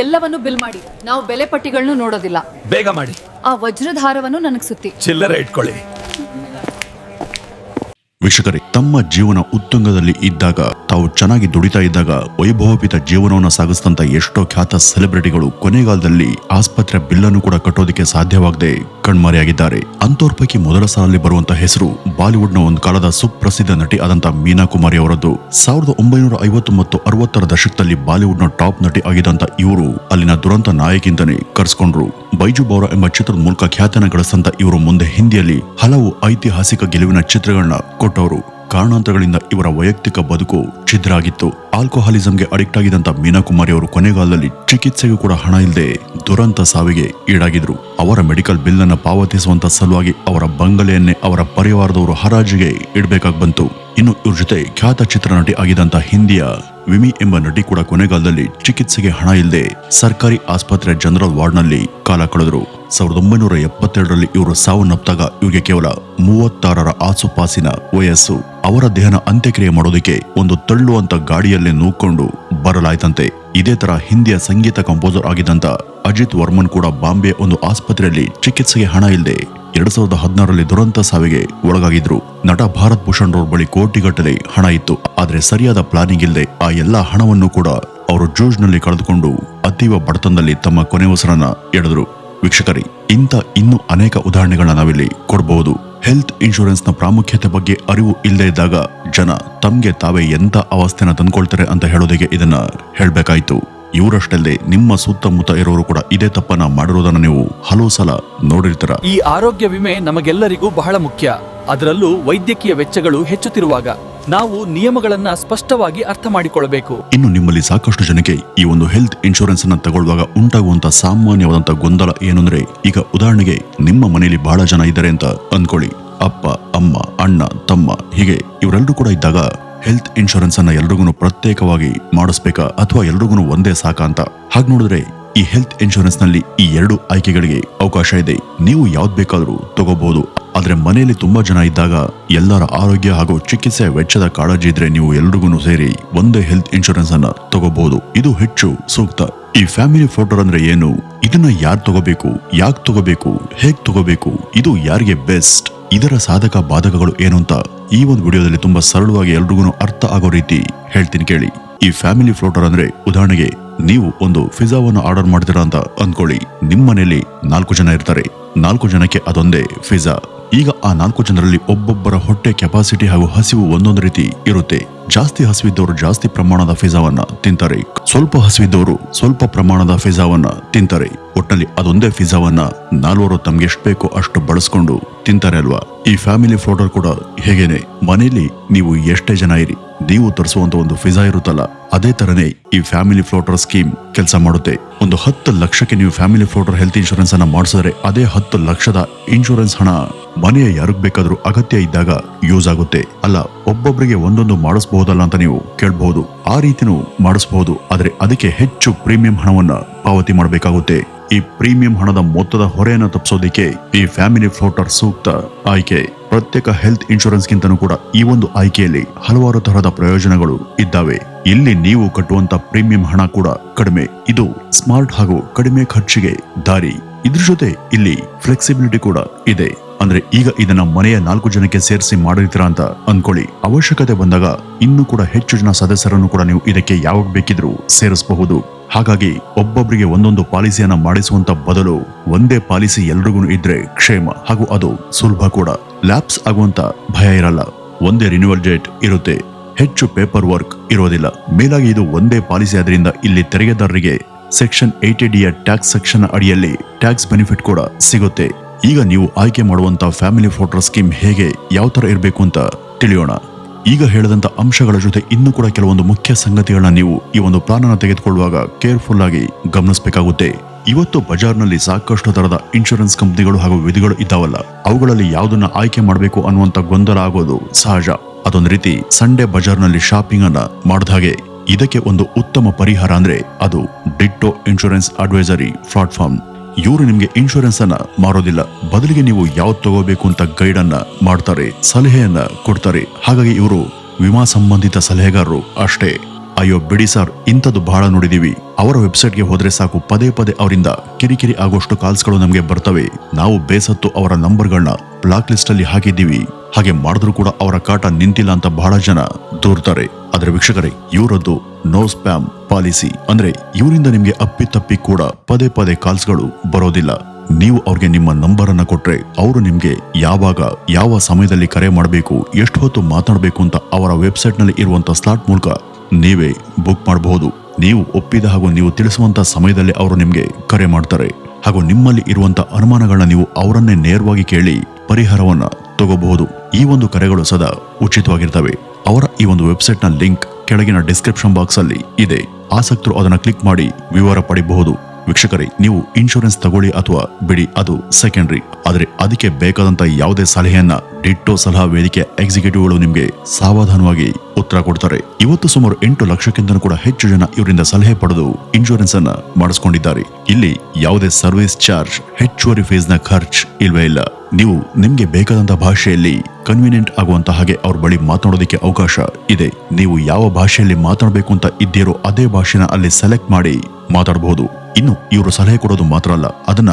ಎಲ್ಲವನ್ನು ಬಿಲ್ ಮಾಡಿ. ನಾವು ಬೆಲೆ ಪಟ್ಟಿಗಳನ್ನು ನೋಡೋದಿಲ್ಲ. ಬೇಗ ಮಾಡಿ. ಆ ವಜ್ರದ ಹಾರವನ್ನು ನನಗೆ ಸುತ್ತಿ. ಚಿಲ್ಲರೆ ಇಟ್ಕೊಳ್ಳಿ. ವೀಕ್ಷಕರೇ, ತಮ್ಮ ಜೀವನ ಉತ್ತುಂಗದಲ್ಲಿ ಇದ್ದಾಗ, ತಾವು ಚೆನ್ನಾಗಿ ದುಡಿತಾ ಇದ್ದಾಗ ವೈಭವೋಪೇತ ಜೀವನವನ್ನು ಸಾಗಿಸಿದಂತ ಎಷ್ಟೋ ಖ್ಯಾತ ಸೆಲೆಬ್ರಿಟಿಗಳು ಕೊನೆಗಾಲದಲ್ಲಿ ಆಸ್ಪತ್ರೆ ಬಿಲ್ಲನ್ನು ಕೂಡ ಕಟ್ಟೋದಕ್ಕೆ ಸಾಧ್ಯವಾಗದೆ ಕಣ್ಮರೆಯಾಗಿದ್ದಾರೆ. ಅಂತೋರ್ ಪೈಕಿ ಮೊದಲ ಸಾಲಲ್ಲಿ ಬರುವಂತಹ ಹೆಸರು ಬಾಲಿವುಡ್ನ ಒಂದು ಕಾಲದ ಸುಪ್ರಸಿದ್ಧ ನಟಿ ಆದಂತ ಮೀನಾ ಕುಮಾರಿ ಅವರದ್ದು. 1950 ಮತ್ತು 60ರ ದಶಕದಲ್ಲಿ ಬಾಲಿವುಡ್ನ ಟಾಪ್ ನಟಿ ಆಗಿದ್ದಂತ ಇವರು ಅಲ್ಲಿನ ದುರಂತ ನಾಯಕಿಂದನೇ ಕರೆಸ್ಕೊಂಡ್ರು. ಬೈಜು ಬೌರ ಎಂಬ ಚಿತ್ರದ ಮೂಲಕ ಖ್ಯಾತನ ಗಳಿಸಿದಂತ ಇವರು ಮುಂದೆ ಹಿಂದಿಯಲ್ಲಿ ಹಲವು ಐತಿಹಾಸಿಕ ಗೆಲುವಿನ ಚಿತ್ರಗಳನ್ನ ಕೊಟ್ಟವರು. ಕಾರಣಾಂತರಗಳಿಂದ ಇವರ ವೈಯಕ್ತಿಕ ಬದುಕು ಛಿದ್ರ ಆಗಿತ್ತು. ಆಲ್ಕೋಹಾಲಿಸಂಗೆ ಅಡಿಕ್ಟ್ ಆಗಿದ್ದಂತ ಮೀನಾ ಕುಮಾರಿ ಅವರು ಕೊನೆಗಾಲದಲ್ಲಿ ಚಿಕಿತ್ಸೆಗೂ ಕೂಡ ಹಣ ಇಲ್ಲದೆ ದುರಂತ ಸಾವಿಗೆ ಈಡಾಗಿದ್ರು. ಅವರ ಮೆಡಿಕಲ್ ಬಿಲ್ ಅನ್ನ ಪಾವತಿಸುವಂತ ಸಲುವಾಗಿ ಅವರ ಬಂಗಲೆಯನ್ನೇ ಅವರ ಪರಿವಾರದವರು ಹರಾಜಿಗೆ ಇಡಬೇಕಾಗಿ ಬಂತು. ಇನ್ನು ಇವ್ರ ಜೊತೆ ಖ್ಯಾತ ಚಿತ್ರನಟಿ ಆಗಿದ್ದಂತ ಹಿಂದಿಯ ವಿಮಿ ಎಂಬ ನಟಿ ಕೂಡ ಕೊನೆಗಾಲದಲ್ಲಿ ಚಿಕಿತ್ಸೆಗೆ ಹಣ ಇಲ್ಲದೆ ಸರ್ಕಾರಿ ಆಸ್ಪತ್ರೆ ಜನರಲ್ ವಾರ್ಡ್ನಲ್ಲಿ ಕಾಲ ಕಳೆದ್ರು. 1972ರಲ್ಲಿ ಇವರು ಸಾವನ್ನಪ್ಪಾಗ ಇವರಿಗೆ ಕೇವಲ 36ರ ಆಸುಪಾಸಿನ ವಯಸ್ಸು. ಅವರ ದೇಹನ ಅಂತ್ಯಕ್ರಿಯೆ ಮಾಡೋದಕ್ಕೆ ಒಂದು ತಳ್ಳುವಂತ ಗಾಡಿಯಲ್ಲೇ ನೂಕೊಂಡು ಬರಲಾಯ್ತಂತೆ. ಇದೇ ತರ ಹಿಂದಿಯ ಸಂಗೀತ ಕಂಪೋಸರ್ ಆಗಿದ್ದಂತ ಅಜಿತ್ ವರ್ಮನ್ ಕೂಡ ಬಾಂಬೆ ಒಂದು ಆಸ್ಪತ್ರೆಯಲ್ಲಿ ಚಿಕಿತ್ಸೆಗೆ ಹಣ ಇಲ್ಲದೆ 2016ರಲ್ಲಿ ದುರಂತ ಸಾವಿಗೆ ಒಳಗಾಗಿದ್ರು. ನಟ ಭಾರತ್ ಭೂಷಣ್ ರವರ ಬಳಿ ಕೋಟಿಗಟ್ಟಲೆ ಹಣ ಇತ್ತು. ಆದ್ರೆ ಸರಿಯಾದ ಪ್ಲಾನಿಂಗ್ ಇಲ್ಲದೆ ಆ ಎಲ್ಲಾ ಹಣವನ್ನು ಕೂಡ ಅವರು ಜೂಜ್ನಲ್ಲಿ ಕಳೆದುಕೊಂಡು ಅತೀವ ಬಡತನದಲ್ಲಿ ತಮ್ಮ ಕೊನೆ ಉಸಿರನ್ನ ಎಳೆದ್ರು. ವೀಕ್ಷಕರೇ, ಇಂಥ ಇನ್ನೂ ಅನೇಕ ಉದಾಹರಣೆಗಳನ್ನ ನಾವಿಲ್ಲಿ ಕೊಡಬಹುದು. ಹೆಲ್ತ್ ಇನ್ಶೂರೆನ್ಸ್ ನ ಪ್ರಾಮುಖ್ಯತೆ ಬಗ್ಗೆ ಅರಿವು ಇಲ್ಲದೆ ಇದ್ದಾಗ ಜನ ತಮ್ಗೆ ತಾವೇ ಎಂತ ಅವಸ್ಥೆನ ತಂದ್ಕೊಳ್ತಾರೆ ಅಂತ ಹೇಳೋದಕ್ಕೆ ಇದನ್ನ ಹೇಳ್ಬೇಕಾಯ್ತು. ಇವರಷ್ಟಲ್ಲದೆ ನಿಮ್ಮ ಸುತ್ತಮುತ್ತ ಇರೋರು ಕೂಡ ಇದೇ ತಪ್ಪನ್ನ ಮಾಡಿರೋದನ್ನ ನೀವು ಹಲವು ಸಲ ನೋಡಿರ್ತೀರ. ಈ ಆರೋಗ್ಯ ವಿಮೆ ನಮಗೆಲ್ಲರಿಗೂ ಬಹಳ ಮುಖ್ಯ. ಅದರಲ್ಲೂ ವೈದ್ಯಕೀಯ ವೆಚ್ಚಗಳು ಹೆಚ್ಚುತ್ತಿರುವಾಗ ನಾವು ನಿಯಮಗಳನ್ನ ಸ್ಪಷ್ಟವಾಗಿ ಅರ್ಥ ಮಾಡಿಕೊಳ್ಳಬೇಕು. ಇನ್ನು ನಿಮ್ಮಲ್ಲಿ ಸಾಕಷ್ಟು ಜನಕ್ಕೆ ಈ ಒಂದು ಹೆಲ್ತ್ ಇನ್ಶೂರೆನ್ಸ್ ಅನ್ನ ತಗೊಳ್ಳುವಾಗ ಉಂಟಾಗುವಂತ ಸಾಮಾನ್ಯವಾದಂತ ಗೊಂದಲ ಏನಂದ್ರೆ, ಈಗ ಉದಾಹರಣೆಗೆ ನಿಮ್ಮ ಮನೆಯಲ್ಲಿ ಬಹಳ ಜನ ಇದ್ದಾರೆ ಅಂತ ಅಂದ್ಕೊಳ್ಳಿ. ಅಪ್ಪ, ಅಮ್ಮ, ಅಣ್ಣ, ತಮ್ಮ, ಹೀಗೆ ಇವರೆಲ್ಲರೂ ಕೂಡ ಇದ್ದಾಗ ಹೆಲ್ತ್ ಇನ್ಶೂರೆನ್ಸ್ ಅನ್ನ ಎಲ್ರಿಗೂ ಪ್ರತ್ಯೇಕವಾಗಿ ಮಾಡಿಸ್ಬೇಕಾ ಅಥವಾ ಎಲ್ರಿಗೂ ಒಂದೇ ಸಾಕಾ ಅಂತ. ಹಾಗೆ ನೋಡಿದ್ರೆ ಈ ಹೆಲ್ತ್ ಇನ್ಶೂರೆನ್ಸ್ ನಲ್ಲಿ ಈ 2 ಆಯ್ಕೆಗಳಿಗೆ ಅವಕಾಶ ಇದೆ. ನೀವು ಯಾವ್ದು ಬೇಕಾದ್ರೂ ತಗೋಬಹುದು. ಆದ್ರೆ ಮನೆಯಲ್ಲಿ ತುಂಬಾ ಜನ ಇದ್ದಾಗ ಎಲ್ಲರ ಆರೋಗ್ಯ ಹಾಗೂ ಚಿಕಿತ್ಸೆ ವೆಚ್ಚದ ಕಾಳಜಿ ಇದ್ರೆ ನೀವು ಎಲ್ರಿಗೂ ಸೇರಿ ಒಂದೇ ಹೆಲ್ತ್ ಇನ್ಶೂರೆನ್ಸ್ ಅನ್ನ ತಗೋಬಹುದು. ಇದು ಹೆಚ್ಚು ಸೂಕ್ತ. ಈ ಫ್ಯಾಮಿಲಿ ಫ್ಲೋಟರ್ ಅಂದ್ರೆ ಏನು, ಇದನ್ನ ಯಾರು ತಗೋಬೇಕು, ಯಾಕೆ ತಗೋಬೇಕು, ಹೇಗ್ ತಗೋಬೇಕು, ಇದು ಯಾರಿಗೆ ಬೆಸ್ಟ್, ಇದರ ಸಾಧಕ ಬಾಧಕಗಳು ಏನು ಅಂತ ಈ ಒಂದು ವಿಡಿಯೋದಲ್ಲಿ ತುಂಬಾ ಸರಳವಾಗಿ ಎಲ್ರಿಗೂ ಅರ್ಥ ಆಗೋ ರೀತಿ ಹೇಳ್ತೀನಿ ಕೇಳಿ. ಈ ಫ್ಯಾಮಿಲಿ ಫ್ಲೋಟರ್ ಅಂದ್ರೆ ಉದಾಹರಣೆಗೆ ನೀವು ಒಂದು ಪಿಜ್ಜಾವನ್ನು ಆರ್ಡರ್ ಮಾಡ್ತೀರಾ ಅಂತ ಅಂದ್ಕೊಳ್ಳಿ. ನಿಮ್ಮ ಮನೆಯಲ್ಲಿ 4 ಜನ ಇರ್ತಾರೆ. 4 ಜನಕ್ಕೆ ಅದೊಂದೇ ಪಿಜ್ಜಾ. ಈಗ ಆ 4 ಜನರಲ್ಲಿ ಒಬ್ಬೊಬ್ಬರ ಹೊಟ್ಟೆ ಕೆಪಾಸಿಟಿ ಹಾಗೂ ಹಸಿವು ಒಂದೊಂದು ರೀತಿ ಇರುತ್ತೆ. ಜಾಸ್ತಿ ಹಸಿವಿದ್ದವರು ಜಾಸ್ತಿ ಪ್ರಮಾಣದ ಪಿಜ್ಜಾವನ್ನ ತಿಂತಾರೆ. ಸ್ವಲ್ಪ ಹಸಿವಿದ್ದವರು ಸ್ವಲ್ಪ ಪ್ರಮಾಣದ ಪಿಜ್ಜಾವನ್ನ ತಿಂತಾರೆ. ಒಟ್ಟಿನಲ್ಲಿ ಅದೊಂದೇ ಪಿಜ್ಜಾವನ್ನ 4 ತಮ್ಗೆ ಎಷ್ಟು ಬೇಕೋ ಅಷ್ಟು ಬಳಸ್ಕೊಂಡು ತಿಂತಾರೆ ಅಲ್ವಾ. ಈ ಫ್ಯಾಮಿಲಿ ಫ್ಲೋಟರ್ ಕೂಡ ಹೇಗೇನೆ, ಮನೆಯಲ್ಲಿ ನೀವು ಎಷ್ಟೇ ಜನ ಇರಿ, ನೀವು ತರಿಸುವಂತ ಒಂದು ಪಿಜ್ಜಾ ಇರುತ್ತಲ್ಲ, ಅದೇ ತರನೇ ಈ ಫ್ಯಾಮಿಲಿ ಫ್ಲೋಟರ್ ಸ್ಕೀಮ್ ಕೆಲಸ ಮಾಡುತ್ತೆ. ಒಂದು 10 ಲಕ್ಷಕ್ಕೆ ನೀವು ಫ್ಯಾಮಿಲಿ ಫ್ಲೋಟರ್ ಹೆಲ್ತ್ ಇನ್ಶೂರೆನ್ಸ್ ಅನ್ನ ಮಾಡಿಸಿದ್ರೆ ಅದೇ 10 ಲಕ್ಷದ ಇನ್ಶೂರೆನ್ಸ್ ಹಣ ಮನೆಯ ಯಾರಿಗ್ ಬೇಕಾದ್ರೂ ಅಗತ್ಯ ಇದ್ದಾಗ ಯೂಸ್ ಆಗುತ್ತೆ. ಅಲ್ಲ, ಒಬ್ಬೊಬ್ಬರಿಗೆ ಒಂದೊಂದು ಮಾಡಿಸಬಹುದಲ್ಲ ಅಂತ ನೀವು ಕೇಳಬಹುದು. ಆ ರೀತಿನೂ ಮಾಡಿಸಬಹುದು. ಆದ್ರೆ ಅದಕ್ಕೆ ಹೆಚ್ಚು ಪ್ರೀಮಿಯಂ ಹಣವನ್ನ ಪಾವತಿ ಮಾಡಬೇಕಾಗುತ್ತೆ. ಈ ಪ್ರೀಮಿಯಂ ಹಣದ ಮೊತ್ತದ ಹೊರೆಯನ್ನು ತಪ್ಪಿಸೋದಿಕ್ಕೆ ಈ ಫ್ಯಾಮಿಲಿ ಫ್ಲೋಟರ್ ಸೂಕ್ತ ಆಯ್ಕೆ. ಪ್ರತ್ಯೇಕ ಹೆಲ್ತ್ ಇನ್ಶೂರೆನ್ಸ್ ಗಿಂತನೂ ಕೂಡ ಈ ಒಂದು ಆಯ್ಕೆಯಲ್ಲಿ ಹಲವಾರು ತರಹದ ಪ್ರಯೋಜನಗಳು ಇದ್ದಾವೆ. ಇಲ್ಲಿ ನೀವು ಕಟ್ಟುವಂತ ಪ್ರೀಮಿಯಂ ಹಣ ಕೂಡ ಕಡಿಮೆ. ಇದು ಸ್ಮಾರ್ಟ್ ಹಾಗೂ ಕಡಿಮೆ ಖರ್ಚಿಗೆ ದಾರಿ. ಇದ್ರ ಜೊತೆ ಇಲ್ಲಿ ಫ್ಲೆಕ್ಸಿಬಿಲಿಟಿ ಕೂಡ ಇದೆ. ಅಂದ್ರೆ ಈಗ ಇದನ್ನ ಮನೆಯ 4 ಜನಕ್ಕೆ ಸೇರಿಸಿ ಮಾಡಿರ್ತೀರಾ ಅಂತ ಅನ್ಕೊಳ್ಳಿ. ಅವಶ್ಯಕತೆ ಬಂದಾಗ ಇನ್ನೂ ಕೂಡ ಹೆಚ್ಚು ಜನ ಸದಸ್ಯರನ್ನು ಕೂಡ ನೀವು ಇದಕ್ಕೆ ಯಾವಾಗ ಬೇಕಿದ್ರೂ ಸೇರಿಸಬಹುದು. ಹಾಗಾಗಿ ಒಬ್ಬೊಬ್ಬರಿಗೆ ಒಂದೊಂದು ಪಾಲಿಸಿಯನ್ನ ಮಾಡಿಸುವಂತ ಬದಲು ಒಂದೇ ಪಾಲಿಸಿ ಎಲ್ರಿಗೂ ಇದ್ರೆ ಕ್ಷೇಮ ಹಾಗೂ ಅದು ಸುಲಭ ಕೂಡ. ಲ್ಯಾಪ್ಸ್ ಆಗುವಂತ ಭಯ ಇರಲ್ಲ. ಒಂದೇ ರಿನ್ಯೂವಲ್ ಡೇಟ್ ಇರುತ್ತೆ. ಹೆಚ್ಚು ಪೇಪರ್ ವರ್ಕ್ ಇರೋದಿಲ್ಲ. ಮೇಲಾಗಿ ಇದು ಒಂದೇ ಪಾಲಿಸಿ ಆದ್ರಿಂದ ಇಲ್ಲಿ ತೆರಿಗೆದಾರರಿಗೆ ಸೆಕ್ಷನ್ 80D ಟ್ಯಾಕ್ಸ್ ಸೆಕ್ಷನ್ ಅಡಿಯಲ್ಲಿ ಟ್ಯಾಕ್ಸ್ ಬೆನಿಫಿಟ್ ಕೂಡ ಸಿಗುತ್ತೆ. ಈಗ ನೀವು ಆಯ್ಕೆ ಮಾಡುವಂತ ಫ್ಯಾಮಿಲಿ ಫ್ಲೋಟರ್ ಸ್ಕೀಮ್ ಹೇಗೆ, ಯಾವ ತರ ಇರಬೇಕು ಅಂತ ತಿಳಿಯೋಣ. ಈಗ ಹೇಳಿದಂತ ಅಂಶಗಳ ಜೊತೆ ಇನ್ನೂ ಕೂಡ ಕೆಲವೊಂದು ಮುಖ್ಯ ಸಂಗತಿಗಳನ್ನ ನೀವು ಈ ಒಂದು ಪ್ಲಾನ್ ಅನ್ನು ತೆಗೆದುಕೊಳ್ಳುವಾಗ ಕೇರ್ಫುಲ್ ಆಗಿ ಗಮನಿಸಬೇಕಾಗುತ್ತೆ. ಇವತ್ತು ಬಜಾರ್ನಲ್ಲಿ ಸಾಕಷ್ಟು ತರದ ಇನ್ಶೂರೆನ್ಸ್ ಕಂಪನಿಗಳು ಹಾಗೂ ವಿಧಿಗಳು ಇದ್ದಾವಲ್ಲ, ಅವುಗಳಲ್ಲಿ ಯಾವುದನ್ನ ಆಯ್ಕೆ ಮಾಡಬೇಕು ಅನ್ನುವಂತ ಗೊಂದಲ ಆಗೋದು ಸಹಜ. ಅದೊಂದು ರೀತಿ ಸಂಡೇ ಬಜಾರ್ನಲ್ಲಿ ಶಾಪಿಂಗ್ ಅನ್ನ ಮಾಡಿದ ಹಾಗೆ. ಇದಕ್ಕೆ ಒಂದು ಉತ್ತಮ ಪರಿಹಾರ ಅಂದ್ರೆ ಅದು ಡಿಟ್ಟೋ ಇನ್ಶೂರೆನ್ಸ್ ಅಡ್ವೈಸರಿ ಪ್ಲಾಟ್ಫಾರ್ಮ್. ಇವರು ನಿಮ್ಗೆ ಇನ್ಶೂರೆನ್ಸ್ ಅನ್ನ ಮಾರೋದಿಲ್ಲ, ಬದಲಿಗೆ ನೀವು ಯಾವ್ದು ತಗೋಬೇಕು ಅಂತ ಗೈಡ್ ಅನ್ನ ಮಾಡ್ತಾರೆ, ಸಲಹೆಯನ್ನ ಕೊಡ್ತಾರೆ. ಹಾಗಾಗಿ ಇವರು ವಿಮಾ ಸಂಬಂಧಿತ ಸಲಹೆಗಾರರು ಅಷ್ಟೇ. ಅಯ್ಯೋ ಬಿಡಿ ಸರ್, ಇಂಥದ್ದು ಬಹಳ ನೋಡಿದೀವಿ. ಅವರ ವೆಬ್ಸೈಟ್ಗೆ ಹೋದ್ರೆ ಸಾಕು, ಪದೇ ಪದೇ ಅವರಿಂದ ಕಿರಿಕಿರಿ ಆಗುವಷ್ಟು ಕಾಲ್ಸ್ಗಳು ನಮಗೆ ಬರ್ತವೆ. ನಾವು ಬೇಸತ್ತು ಅವರ ನಂಬರ್ಗಳನ್ನ ಬ್ಲಾಕ್ ಲಿಸ್ಟ್ ಅಲ್ಲಿ ಹಾಕಿದ್ದೀವಿ. ಹಾಗೆ ಮಾಡಿದ್ರು ಕೂಡ ಅವರ ಕಾಟ ನಿಂತಿಲ್ಲ ಅಂತ ಬಹಳ ಜನ ದೂರ್ತಾರೆ. ಆದ್ರೆ ವೀಕ್ಷಕರೇ, ಇವರದ್ದು ನೋ ಸ್ಪ್ಯಾಮ್ ಪಾಲಿಸಿ, ಅಂದ್ರೆ ಇವರಿಂದ ನಿಮ್ಗೆ ಅಪ್ಪಿತಪ್ಪಿ ಕೂಡ ಪದೇ ಪದೇ ಕಾಲ್ಸ್ಗಳು ಬರೋದಿಲ್ಲ. ನೀವು ಅವ್ರಿಗೆ ನಿಮ್ಮ ನಂಬರ್ ಅನ್ನ ಕೊಟ್ರೆ ಅವರು ನಿಮ್ಗೆ ಯಾವಾಗ ಯಾವ ಸಮಯದಲ್ಲಿ ಕರೆ ಮಾಡಬೇಕು, ಎಷ್ಟು ಹೊತ್ತು ಮಾತಾಡಬೇಕು ಅಂತ ಅವರ ವೆಬ್ಸೈಟ್ ನಲ್ಲಿ ಇರುವಂತ ಸ್ಲಾಟ್ ಮೂಲಕ ನೀವೇ ಬುಕ್ ಮಾಡಬಹುದು. ನೀವು ಒಪ್ಪಿದ ಹಾಗೂ ನೀವು ತಿಳಿಸುವಂತ ಸಮಯದಲ್ಲಿ ಅವರು ನಿಮ್ಗೆ ಕರೆ ಮಾಡ್ತಾರೆ. ಹಾಗೂ ನಿಮ್ಮಲ್ಲಿ ಇರುವಂತ ಅನುಮಾನಗಳನ್ನ ನೀವು ಅವರನ್ನೇ ನೇರವಾಗಿ ಕೇಳಿ ಪರಿಹಾರವನ್ನ ತಗೋಬಹುದು. ಈ ಒಂದು ಕರೆಗಳು ಸದಾ ಉಚಿತವಾಗಿರ್ತವೆ. ಅವರ ಈ ಒಂದು ವೆಬ್ಸೈಟ್ ನ ಲಿಂಕ್ ಕೆಳಗಿನ ಡಿಸ್ಕ್ರಿಪ್ಷನ್ ಬಾಕ್ಸ್ ಅಲ್ಲಿ ಇದೆ. ಆಸಕ್ತರು ಅದನ್ನ ಕ್ಲಿಕ್ ಮಾಡಿ ವಿವರ ಪಡಿಬಹುದು. ವೀಕ್ಷಕರೇ, ನೀವು ಇನ್ಶೂರೆನ್ಸ್ ತಗೊಳ್ಳಿ ಅಥವಾ ಬಿಡಿ, ಅದು ಸೆಕೆಂಡರಿ. ಆದ್ರೆ ಅದಕ್ಕೆ ಬೇಕಾದಂತ ಯಾವುದೇ ಸಲಹೆಯನ್ನ ಡಿಟ್ಟೋ ಸಲಹಾ ವೇದಿಕೆ ಎಕ್ಸಿಕ್ಯೂಟಿವ್ಗಳು ನಿಮ್ಗೆ ಸಾವಧಾನವಾಗಿ ಉತ್ತರ ಕೊಡ್ತಾರೆ. ಇವತ್ತು ಸುಮಾರು 8 ಲಕ್ಷಕ್ಕಿಂತ ಕೂಡ ಹೆಚ್ಚು ಜನ ಇವರಿಂದ ಸಲಹೆ ಪಡೆದು ಇನ್ಶೂರೆನ್ಸ್ ಅನ್ನ ಮಾಡಿಸ್ಕೊಂಡಿದ್ದಾರೆ. ಇಲ್ಲಿ ಯಾವುದೇ ಸರ್ವಿಸ್ ಚಾರ್ಜ್, ಹೆಚ್ಚುವರಿ ಫೀಸ್ ನ ಖರ್ಚು ಇಲ್ವೇ ಇಲ್ಲ. ನೀವು ನಿಮ್ಗೆ ಬೇಕಾದಂತ ಭಾಷೆಯಲ್ಲಿ ಕನ್ವೀನಿಯಂಟ್ ಆಗುವಂತ ಹಾಗೆ ಅವ್ರ ಬಳಿ ಮಾತನಾಡೋದಕ್ಕೆ ಅವಕಾಶ ಇದೆ. ನೀವು ಯಾವ ಭಾಷೆಯಲ್ಲಿ ಮಾತಾಡಬೇಕು ಅಂತ ಇದ್ದೀರೋ ಅದೇ ಭಾಷೆನ ಅಲ್ಲಿ ಸೆಲೆಕ್ಟ್ ಮಾಡಿ ಮಾತಾಡಬಹುದು. ಇನ್ನು ಇವರು ಸಲಹೆ ಕೊಡೋದು ಮಾತ್ರ ಅಲ್ಲ, ಅದನ್ನ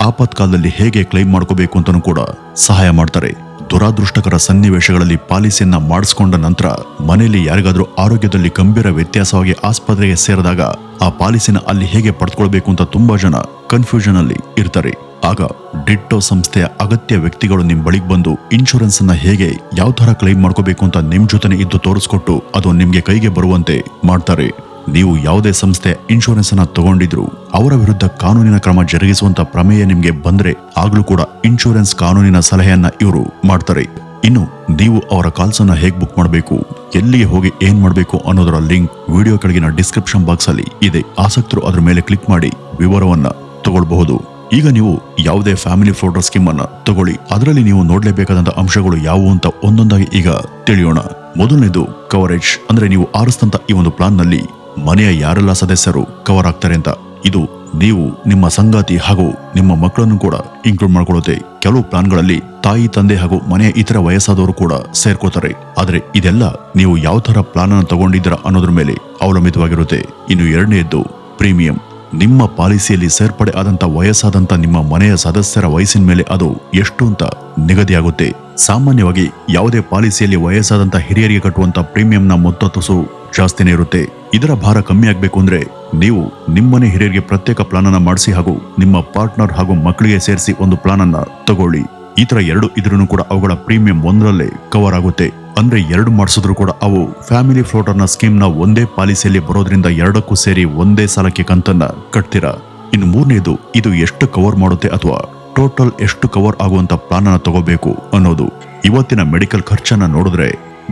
ಆಪತ್ಕಾಲದಲ್ಲಿ ಹೇಗೆ ಕ್ಲೈಮ್ ಮಾಡ್ಕೋಬೇಕು ಅಂತಾನೂ ಕೂಡ ಸಹಾಯ ಮಾಡ್ತಾರೆ. ದುರಾದೃಷ್ಟಕರ ಸನ್ನಿವೇಶಗಳಲ್ಲಿ ಪಾಲಿಸಿಯನ್ನ ಮಾಡಿಸ್ಕೊಂಡ ನಂತರ ಮನೆಯಲ್ಲಿ ಯಾರಿಗಾದ್ರೂ ಆರೋಗ್ಯದಲ್ಲಿ ಗಂಭೀರ ವ್ಯತ್ಯಾಸವಾಗಿ ಆಸ್ಪತ್ರೆಗೆ ಸೇರಿದಾಗ ಆ ಪಾಲಿಸಿನ ಅಲ್ಲಿ ಹೇಗೆ ಪಡೆದುಕೊಳ್ಬೇಕು ಅಂತ ತುಂಬಾ ಜನ ಕನ್ಫ್ಯೂಷನ್ ಅಲ್ಲಿ ಇರ್ತಾರೆ. ಆಗ ಡಿಟ್ಟೋ ಸಂಸ್ಥೆಯ ಅಗತ್ಯ ವ್ಯಕ್ತಿಗಳು ನಿಮ್ ಬಳಿಗೆ ಬಂದು ಇನ್ಶೂರೆನ್ಸ್ ಅನ್ನ ಹೇಗೆ ಯಾವ ತರ ಕ್ಲೈಮ್ ಮಾಡ್ಕೋಬೇಕು ಅಂತ ನಿಮ್ ಜೊತೆನೆ ಇದ್ದು ತೋರಿಸ್ಕೊಟ್ಟು ಅದು ನಿಮ್ಗೆ ಕೈಗೆ ಬರುವಂತೆ ಮಾಡ್ತಾರೆ. ನೀವು ಯಾವುದೇ ಸಂಸ್ಥೆ ಇನ್ಶೂರೆನ್ಸ್ ಅನ್ನ ತಗೊಂಡಿದ್ರು ಅವರ ವಿರುದ್ಧ ಕಾನೂನಿನ ಕ್ರಮ ಜರುಗಿಸುವಂತ ಪ್ರಮೇಯ ನಿಮ್ಗೆ ಬಂದ್ರೆ ಆಗ್ಲೂ ಕೂಡ ಇನ್ಶೂರೆನ್ಸ್ ಕಾನೂನಿನ ಸಲಹೆಯನ್ನ ಇವರು ಮಾಡ್ತಾರೆ. ಇನ್ನು ನೀವು ಅವರ ಕಾಲ್ಸ್ ಅನ್ನ ಹೇಗೆ ಬುಕ್ ಮಾಡಬೇಕು, ಎಲ್ಲಿಗೆ ಹೋಗಿ ಏನ್ ಮಾಡಬೇಕು ಅನ್ನೋದರ ಲಿಂಕ್ ವಿಡಿಯೋ ಕೆಳಗಿನ ಡಿಸ್ಕ್ರಿಪ್ಷನ್ ಬಾಕ್ಸ್ ಅಲ್ಲಿ ಇದೆ. ಆಸಕ್ತರು ಅದ್ರ ಮೇಲೆ ಕ್ಲಿಕ್ ಮಾಡಿ ವಿವರವನ್ನ ತಗೊಳ್ಬಹುದು. ಈಗ ನೀವು ಯಾವುದೇ ಫ್ಯಾಮಿಲಿ ಫ್ಲೋಟರ್ ಸ್ಕೀಮ್ ಅನ್ನ ತಗೊಳ್ಳಿ, ಅದರಲ್ಲಿ ನೀವು ನೋಡ್ಲೇಬೇಕಾದಂತ ಅಂಶಗಳು ಯಾವುವು ಅಂತ ಒಂದೊಂದಾಗಿ ಈಗ ತಿಳಿಯೋಣ. ಮೊದಲನೇದು ಕವರೇಜ್, ಅಂದ್ರೆ ನೀವು ಆರಿಸಿದಂತ ಈ ಒಂದು ಪ್ಲಾನ್ ನಲ್ಲಿ ಮನೆಯ ಯಾರೆಲ್ಲ ಸದಸ್ಯರು ಕವರ್ ಆಗ್ತಾರೆ ಅಂತ. ಇದು ನೀವು, ನಿಮ್ಮ ಸಂಗಾತಿ ಹಾಗೂ ನಿಮ್ಮ ಮಕ್ಕಳನ್ನು ಕೂಡ ಇನ್ಕ್ಲೂಡ್ ಮಾಡ್ಕೊಳ್ಳುತ್ತೆ. ಕೆಲವು ಪ್ಲಾನ್ಗಳಲ್ಲಿ ತಾಯಿ, ತಂದೆ ಹಾಗೂ ಮನೆಯ ಇತರ ವಯಸ್ಸಾದವರು ಕೂಡ ಸೇರ್ಕೋತಾರೆ. ಆದ್ರೆ ಇದೆಲ್ಲ ನೀವು ಯಾವ ತರ ಪ್ಲಾನ್ ಅನ್ನು ತಗೊಂಡಿದ್ದೀರಾ ಅನ್ನೋದ್ರ ಮೇಲೆ ಅವಲಂಬಿತವಾಗಿರುತ್ತೆ. ಇನ್ನು ಎರಡನೆಯದ್ದು ಪ್ರೀಮಿಯಂ. ನಿಮ್ಮ ಪಾಲಿಸಿಯಲ್ಲಿ ಸೇರ್ಪಡೆ ಆದಂತ ವಯಸ್ಸಾದಂತ ನಿಮ್ಮ ಮನೆಯ ಸದಸ್ಯರ ವಯಸ್ಸಿನ ಮೇಲೆ ಅದು ಎಷ್ಟು ಅಂತ ನಿಗದಿಯಾಗುತ್ತೆ. ಸಾಮಾನ್ಯವಾಗಿ ಯಾವುದೇ ಪಾಲಿಸಿಯಲ್ಲಿ ವಯಸ್ಸಾದಂತ ಹಿರಿಯರಿಗೆ ಕಟ್ಟುವಂತ ಪ್ರೀಮಿಯಂನ ಮೊತ್ತ ತುಸು ಜಾಸ್ತಿನೇ ಇರುತ್ತೆ. ಇದರ ಭಾರ ಕಮ್ಮಿ ಆಗ್ಬೇಕು ಅಂದ್ರೆ ನೀವು ನಿಮ್ಮನೆ ಹಿರಿಯರಿಗೆ ಪ್ರತ್ಯೇಕ ಪ್ಲಾನ್ ಅನ್ನ ಮಾಡಿಸಿ ಹಾಗೂ ನಿಮ್ಮ ಪಾರ್ಟ್ನರ್ ಹಾಗೂ ಮಕ್ಕಳಿಗೆ ಸೇರಿಸಿ ಒಂದು ಪ್ಲಾನ್ ಅನ್ನ ತಗೊಳ್ಳಿ. ಈ ತರ 2 ಇದ್ರೂ ಕೂಡ ಅವುಗಳ ಪ್ರೀಮಿಯಂ ಒಂದರಲ್ಲೇ ಕವರ್ ಆಗುತ್ತೆ. ಅಂದ್ರೆ 2 ಮಾಡಿಸಿದ್ರು ಕೂಡ ಅವು ಫ್ಯಾಮಿಲಿ ಫ್ಲೋಟರ್ನ ಸ್ಕೀಮ್ನ ಒಂದೇ ಪಾಲಿಸಿಯಲ್ಲಿ ಬರೋದ್ರಿಂದ 2ಕ್ಕೂ ಸೇರಿ ಒಂದೇ ಸಾಲಕ್ಕೆ ಕಂತನ್ನ ಕಟ್ತೀರಾ. ಇನ್ನು ಮೂರನೇದು, ಇದು ಎಷ್ಟು ಕವರ್ ಮಾಡುತ್ತೆ ಅಥವಾ ಟೋಟಲ್ ಎಷ್ಟು ಕವರ್ ಆಗುವಂತ ಪ್ಲಾನ್ ಅನ್ನ ತಗೋಬೇಕು ಅನ್ನೋದು. ಇವತ್ತಿನ ಮೆಡಿಕಲ್ ಖರ್ಚನ್ನ ನೋಡಿದ್ರೆ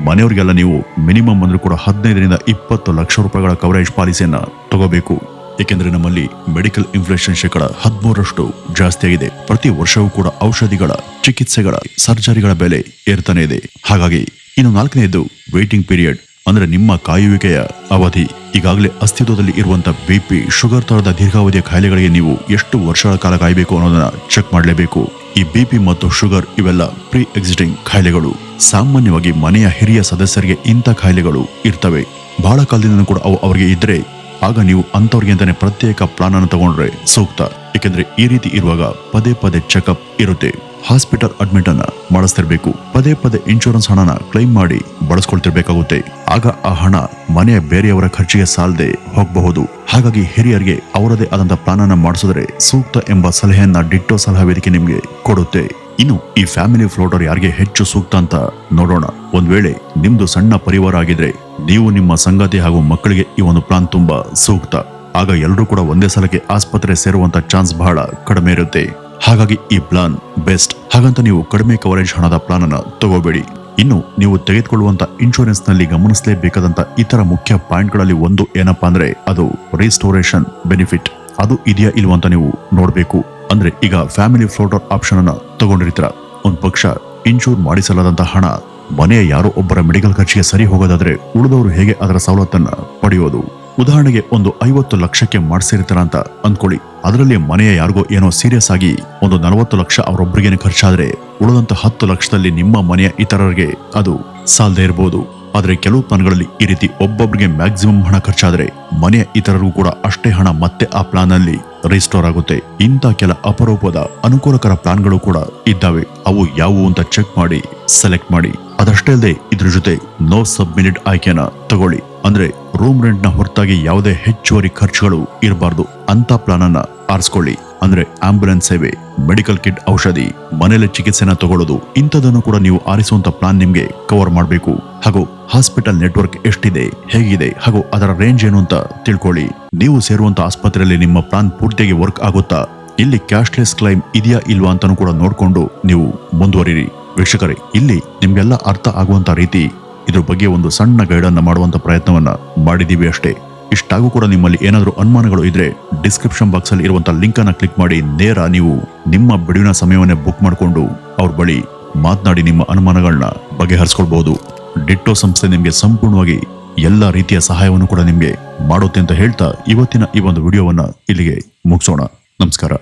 ಮನೆಯವರಿಗೆಲ್ಲ ನೀವು ಮಿನಿಮಮ್ ಅಂದ್ರೂ ಕೂಡ 15ರಿಂದ 20 ಲಕ್ಷ ರೂಪಾಯಿಗಳ ಕವರೇಜ್ ಪಾಲಿಸಿಯನ್ನ ತಗೋಬೇಕು. ಏಕೆಂದ್ರೆ ನಮ್ಮಲ್ಲಿ ಮೆಡಿಕಲ್ ಇನ್ಫ್ಲೇಷನ್ 13% ಜಾಸ್ತಿ ಆಗಿದೆ. ಪ್ರತಿ ವರ್ಷವೂ ಕೂಡ ಔಷಧಿಗಳ, ಚಿಕಿತ್ಸೆಗಳ, ಸರ್ಜರಿಗಳ ಬೆಲೆ ಏರ್ತಾನೆ ಇದೆ. ಹಾಗಾಗಿ ಇನ್ನು 4ನೇದು ವೇಟಿಂಗ್ ಪೀರಿಯಡ್, ಅಂದ್ರೆ ನಿಮ್ಮ ಕಾಯುವಿಕೆಯ ಅವಧಿ. ಈಗಾಗಲೇ ಅಸ್ತಿತ್ವದಲ್ಲಿ ಇರುವಂತ BP, ಶುಗರ್ ತರದ ದೀರ್ಘಾವಧಿಯ ಕಾಯಿಲೆಗಳಿಗೆ ನೀವು ಎಷ್ಟು ವರ್ಷಗಳ ಕಾಲ ಕಾಯಬೇಕು ಅನ್ನೋದನ್ನ ಚೆಕ್ ಮಾಡಲೇಬೇಕು. ಈ BP ಮತ್ತು ಶುಗರ್ ಇವೆಲ್ಲ ಪ್ರೀ ಎಕ್ಸಿಸ್ಟಿಂಗ್ ಕಾಯಿಲೆಗಳು. ಸಾಮಾನ್ಯವಾಗಿ ಮನೆಯ ಹಿರಿಯ ಸದಸ್ಯರಿಗೆ ಇಂಥ ಕಾಯಿಲೆಗಳು ಇರ್ತವೆ. ಬಹಳ ಕಾಲದಿಂದ ಕೂಡ ಅವು ಅವರಿಗೆ ಇದ್ರೆ ಆಗ ನೀವು ಅಂತವ್ರಿಗೆ ಅಂತಾನೆ ಪ್ರತ್ಯೇಕ ಪ್ಲಾನ್ ಅನ್ನು ತಗೊಂಡ್ರೆ ಸೂಕ್ತ. ಏಕೆಂದ್ರೆ ಈ ರೀತಿ ಇರುವಾಗ ಪದೇ ಪದೇ ಚೆಕಪ್ ಇರುತ್ತೆ. ಹಾಸ್ಪಿಟಲ್ ಅಡ್ಮಿಟ್ ಅನ್ನ ಮಾಡಿಸ್ತಿರ್ಬೇಕು. ಪದೇ ಪದೇ ಇನ್ಶೂರೆನ್ಸ್ ಹಣನ ಕ್ಲೈಮ್ ಮಾಡಿ ಬಳಸ್ಕೊಳ್ತಿರ್ಬೇಕಾಗುತ್ತೆ. ಆಗ ಆ ಹಣ ಮನೆಯ ಬೇರೆಯವರ ಖರ್ಚಿಗೆ ಸಾಲದೆ ಹೋಗಬಹುದು. ಹಾಗಾಗಿ ಹಿರಿಯರಿಗೆ ಅವರದೇ ಆದಂತ ಪ್ಲಾನ್ ಅನ್ನ ಮಾಡಿಸಿದ್ರೆ ಸೂಕ್ತ ಎಂಬ ಸಲಹೆಯನ್ನ ಡಿಟ್ಟೋ ಸಲಹಾ ವೇದಿಕೆ ನಿಮ್ಗೆ ಕೊಡುತ್ತೆ. ಇನ್ನು ಈ ಫ್ಯಾಮಿಲಿ ಫ್ಲೋಟರ್ ಯಾರಿಗೆ ಹೆಚ್ಚು ಸೂಕ್ತ ಅಂತ ನೋಡೋಣ. ಒಂದ್ ವೇಳೆ ನಿಮ್ದು ಸಣ್ಣ ಪರಿವಾರ ಆಗಿದ್ರೆ ನೀವು ನಿಮ್ಮ ಸಂಗಾತಿ ಹಾಗೂ ಮಕ್ಕಳಿಗೆ ಈ ಒಂದು ಪ್ಲಾನ್ ತುಂಬಾ ಸೂಕ್ತ. ಆಗ ಎಲ್ಲರೂ ಕೂಡ ಒಂದೇ ಸಲಕ್ಕೆ ಆಸ್ಪತ್ರೆ ಸೇರುವಂತ ಚಾನ್ಸ್ ಬಹಳ ಕಡಿಮೆ ಇರುತ್ತೆ. ಹಾಗಾಗಿ ಈ ಪ್ಲಾನ್ ಬೆಸ್ಟ್. ಹಾಗಂತ ನೀವು ಕಡಿಮೆ ಕವರೇಜ್ ಹಣದ ಪ್ಲಾನ್ ಅನ್ನ ತಗೋಬೇಡಿ. ಇನ್ನು ನೀವು ತೆಗೆದುಕೊಳ್ಳುವಂತ ಇನ್ಶೂರೆನ್ಸ್ ನಲ್ಲಿ ಗಮನಿಸಲೇಬೇಕಾದಂತ ಇತರ ಮುಖ್ಯ ಪಾಯಿಂಟ್ಗಳಲ್ಲಿ ಒಂದು ಏನಪ್ಪಾ ಅಂದ್ರೆ ಅದು ರಿಸ್ಟೋರೇಷನ್ ಬೆನಿಫಿಟ್. ಅದು ಇದೆಯಾ ಇಲ್ವಾ ಅಂತ ನೀವು ನೋಡ್ಬೇಕು. ಅಂದ್ರೆ ಈಗ ಫ್ಯಾಮಿಲಿ ಫ್ಲೋಟರ್ ಆಪ್ಷನ್ ಅನ್ನ ತಗೊಂಡಿರ್ತೀರ. ಒಂದ್ ಪಕ್ಷ ಇನ್ಶೂರ್ ಮಾಡಿಸಲಾದಂತ ಹಣ ಮನೆಯ ಯಾರೋ ಒಬ್ಬರ ಮೆಡಿಕಲ್ ಖರ್ಚಿಗೆ ಸರಿ ಹೋಗೋದಾದ್ರೆ ಉಳಿದವರು ಹೇಗೆ ಅದರ ಸವಲತ್ತನ್ನ ಪಡೆಯೋದು? ಉದಾಹರಣೆಗೆ ಒಂದು 50 ಲಕ್ಷಕ್ಕೆ ಮಾಡಿಸಿರ್ತಾರ ಅಂತ ಅಂದ್ಕೊಳ್ಳಿ. ಅದರಲ್ಲಿ ಮನೆಯ ಯಾರಿಗೋ ಏನೋ ಸೀರಿಯಸ್ ಆಗಿ ಒಂದು 40 ಲಕ್ಷ ಅವರೊಬ್ಬರಿಗೇನೆ ಖರ್ಚಾದ್ರೆ ಉಳಿದಂತ 10 ಲಕ್ಷದಲ್ಲಿ ನಿಮ್ಮ ಮನೆಯ ಇತರರಿಗೆ ಅದು ಸಾಲದೇ ಇರಬಹುದು. ಆದ್ರೆ ಕೆಲವು ಪ್ಲಾನ್ಗಳಲ್ಲಿ ಈ ರೀತಿ ಒಬ್ಬೊಬ್ಬರಿಗೆ ಮ್ಯಾಕ್ಸಿಮಮ್ ಹಣ ಖರ್ಚಾದ್ರೆ ಮನೆಯ ಇತರರಿಗೂ ಕೂಡ ಅಷ್ಟೇ ಹಣ ಮತ್ತೆ ಆ ಪ್ಲಾನ್ ಅಲ್ಲಿ ರಿಸ್ಟೋರ್ ಆಗುತ್ತೆ. ಇಂಥ ಕೆಲ ಅಪರೂಪದ ಅನುಕೂಲಕರ ಪ್ಲಾನ್ಗಳು ಕೂಡ ಇದ್ದಾವೆ. ಅವು ಯಾವುವು ಅಂತ ಚೆಕ್ ಮಾಡಿ ಸೆಲೆಕ್ಟ್ ಮಾಡಿ. ಅದಷ್ಟೇ ಅಲ್ಲದೆ ಇದ್ರ ಜೊತೆ ನೋ ಸಬ್ಮಿಟೆಡ್ ಆಯ್ಕೆನ ತಗೊಳ್ಳಿ. ಅಂದ್ರೆ ರೂಮ್ ರೆಂಟ್ ನ ಹೊರತಾಗಿ ಯಾವುದೇ ಹೆಚ್ಚುವರಿ ಖರ್ಚುಗಳು ಇರಬಾರ್ದು ಅಂತ ಪ್ಲಾನ್ ಅನ್ನ ಆರಿಸ್ಕೊಳ್ಳಿ. ಅಂದ್ರೆ ಆಂಬ್ಯುಲೆನ್ಸ್ ಸೇವೆ, ಮೆಡಿಕಲ್ ಕಿಟ್, ಔಷಧಿ, ಮನೆಯಲ್ಲೇ ಚಿಕಿತ್ಸೆನ ತಗೊಳ್ಳೋದು, ಇಂಥದನ್ನು ಕೂಡ ನೀವು ಆರಿಸುವಂತ ಪ್ಲಾನ್ ನಿಮ್ಗೆ ಕವರ್ ಮಾಡಬೇಕು. ಹಾಗೂ ಹಾಸ್ಪಿಟಲ್ ನೆಟ್ವರ್ಕ್ ಎಷ್ಟಿದೆ, ಹೇಗಿದೆ, ಹಾಗೂ ಅದರ ರೇಂಜ್ ಏನು ಅಂತ ತಿಳ್ಕೊಳ್ಳಿ. ನೀವು ಸೇರುವಂತ ಆಸ್ಪತ್ರೆಯಲ್ಲಿ ನಿಮ್ಮ ಪ್ಲಾನ್ ಪೂರ್ತಿಯಾಗಿ ವರ್ಕ್ ಆಗುತ್ತಾ, ಇಲ್ಲಿ ಕ್ಯಾಶ್ಲೆಸ್ ಕ್ಲೈಮ್ ಇದೆಯಾ ಇಲ್ವಾ ಅಂತಾನು ಕೂಡ ನೋಡ್ಕೊಂಡು ನೀವು ಮುಂದುವರಿರಿ. ವೀಕ್ಷಕರೇ, ಇಲ್ಲಿ ನಿಮ್ಗೆಲ್ಲ ಅರ್ಥ ಆಗುವಂತ ರೀತಿ ಇದ್ರ ಬಗ್ಗೆ ಒಂದು ಸಣ್ಣ ಗೈಡ್ ಅನ್ನ ಮಾಡುವಂತ ಪ್ರಯತ್ನವನ್ನ ಮಾಡಿದೀವಿ ಅಷ್ಟೇ. ಇಷ್ಟಾಗೂ ಕೂಡ ನಿಮ್ಮಲ್ಲಿ ಏನಾದರೂ ಅನುಮಾನಗಳು ಇದ್ರೆ ಡಿಸ್ಕ್ರಿಪ್ಷನ್ ಬಾಕ್ಸ್ ಅಲ್ಲಿ ಇರುವಂತ ಲಿಂಕ್ ಅನ್ನ ಕ್ಲಿಕ್ ಮಾಡಿ ನೇರ ನೀವು ನಿಮ್ಮ ಬಿಡುವಿನ ಸಮಯವನ್ನೇ ಬುಕ್ ಮಾಡಿಕೊಂಡು ಅವ್ರ ಬಳಿ ಮಾತನಾಡಿ ನಿಮ್ಮ ಅನುಮಾನಗಳನ್ನ ಬಗೆಹರಿಸ್ಕೊಳ್ಬಹುದು. ಡಿಟ್ಟೋ ಸಂಸ್ಥೆ ನಿಮ್ಗೆ ಸಂಪೂರ್ಣವಾಗಿ ಎಲ್ಲಾ ರೀತಿಯ ಸಹಾಯವನ್ನು ಕೂಡ ನಿಮ್ಗೆ ಮಾಡುತ್ತೆ ಅಂತ ಹೇಳ್ತಾ ಇವತ್ತಿನ ಈ ಒಂದು ವಿಡಿಯೋವನ್ನ ಇಲ್ಲಿಗೆ ಮುಗಿಸೋಣ. ನಮಸ್ಕಾರ.